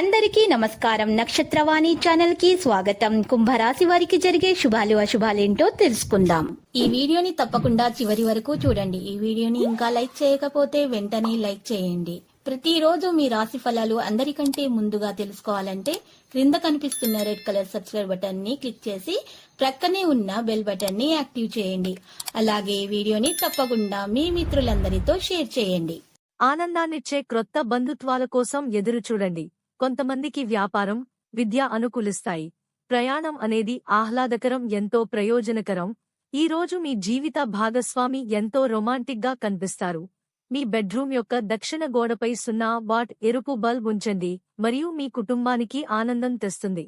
అందరికీ నమస్కారం. నక్షత్రవాణి ఛానల్ కి స్వాగతం. కుంభరాశి వారికి జరిగే శుభాలు అశుభాలేంటో తెలుసుకుందాం. ఈ వీడియోని తప్పకుండా చివరి వరకు చూడండి. ఈ వీడియోని ఇంకా లైక్ చేయకపోతే వెంటనే లైక్ చేయండి. ప్రతిరోజు మీ రాశి ఫలాలు అందరికంటే ముందుగా తెలుసుకోవాలంటే క్రింద కనిపిస్తున్న రెడ్ కలర్ సబ్స్క్రైబ్ బటన్ ని క్లిక్ చేసి ప్రక్కనే ఉన్న బెల్ బటన్ ని యాక్టివ్ చేయండి. అలాగే వీడియోని తప్పకుండా మీ మిత్రులందరితో షేర్ చేయండి. ఆనందాన్నిచ్చే క్రొత్త బంధుత్వాల కోసం ఎదురు చూడండి. కొంతమందికి వ్యాపారం, విద్య అనుకూలిస్తాయి. ప్రయాణం అనేది ఆహ్లాదకరం, ఎంతో ప్రయోజనకరం. ఈ రోజు మీ జీవిత భాగస్వామి ఎంతో రొమాంటిక్గా కనిపిస్తారు. మీ బెడ్రూమ్ యొక్క దక్షిణ గోడపై 0 వాట్ ఎరుపు బల్బ్ ఉంచండి మరియు మీ కుటుంబానికి ఆనందం తెస్తుంది.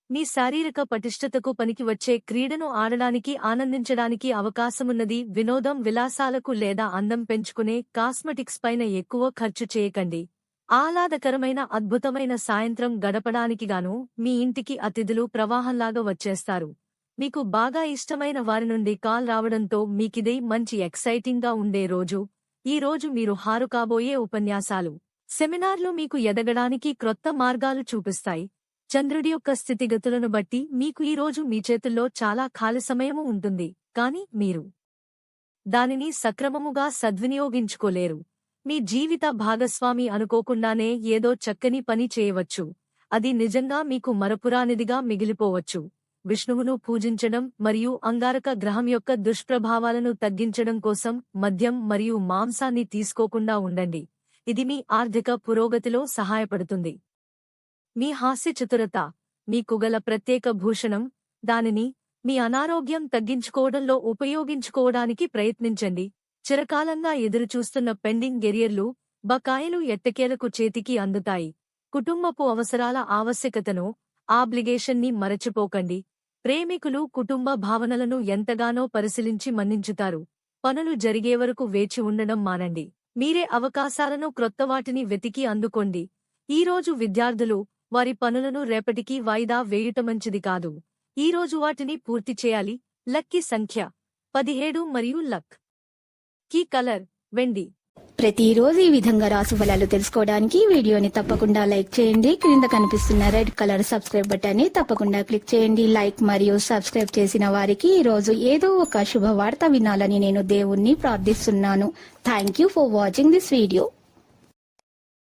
మీ శారీరక పటిష్టతకు పనికి వచ్చే క్రీడను ఆడడానికి ఆనందించడానికి అవకాశమున్నది. వినోదం, విలాసాలకు లేదా అందం పెంచుకునే కాస్మెటిక్స్ పైన ఎక్కువ ఖర్చు చేయకండి. ఆహ్లాదకరమైన అద్భుతమైన సాయంత్రం గడపడానికిగాను మీ ఇంటికి అతిథులు ప్రవాహంలాగా వచ్చేస్తారు. మీకు బాగా ఇష్టమైన వారి నుండి కాల్ రావడంతో మీకిదే మంచి ఎక్సైటింగ్గా ఉండే రోజు. ఈ రోజు మీరు హారు కాబోయే ఉపన్యాసాలు, సెమినార్లు మీకు ఎదగడానికి క్రొత్త మార్గాలు చూపిస్తాయి. చంద్రుడి యొక్క స్థితిగతులను బట్టి మీకు ఈ రోజు మీ చేతుల్లో చాలా ఖాళీ సమయము ఉంటుంది, కానీ మీరు దానిని సక్రమముగా సద్వినియోగించుకోలేరు. మీ జీవిత భాగస్వామి అనుకోకుండానే ఏదో చక్కని పని చేయవచ్చు. అది నిజంగా మీకు మరపురానిదిగా మిగిలిపోవచ్చు. విష్ణువును పూజించడం మరియు అంగారక గ్రహం యొక్క దుష్ప్రభావాలను తగ్గించడం కోసం మద్యం మరియు మాంసాన్ని తీసుకోకుండా ఉండండి. ఇది మీ ఆర్థిక పురోగతిలో సహాయపడుతుంది. మీ హాస్య చతురత మీకు గల ప్రత్యేక భూషణం. దానిని మీ అనారోగ్యం తగ్గించుకోవడంలో ఉపయోగించుకోవడానికి ప్రయత్నించండి. చిరకాలంగా ఎదురుచూస్తున్న పెండింగ్ కెరియర్లు, బకాయిలు ఎట్టకేలకు చేతికి అందుతాయి. కుటుంబపు అవసరాల ఆవశ్యకతను, ఆబ్లిగేషన్ని మరచిపోకండి. ప్రేమికులు కుటుంబ భావనలను ఎంతగానో పరిశీలించి మన్నించుతారు. పనులు జరిగే వరకు వేచి ఉండడం మానండి. మీరే అవకాశాలను, క్రొత్తవాటిని వెతికి అందుకోండి. ఈరోజు విద్యార్థులు వారి పనులను రేపటికి వాయిదా వేయుటమంచిది కాదు. ఈరోజు వాటిని పూర్తి చేయాలి. లక్కీ సంఖ్య 17 మరియు లక్ కీ కలర్ వెండి. ప్రతిరోజు ఈ విధంగా రాశి ఫలాలు తెలుసుకోవడానికి వీడియోని తప్పకుండా లైక్ చేయండి. క్రింద కనిపిస్తున్న రెడ్ కలర్ సబ్స్క్రైబ్ బటన్ ని తప్పకుండా క్లిక్ చేయండి. లైక్ మరియు సబ్స్క్రైబ్ చేసిన వారికి ఈ రోజు ఏదో ఒక శుభవార్త వినాలని నేను దేవుణ్ణి ప్రార్థిస్తున్నాను. Thank you for watching this video.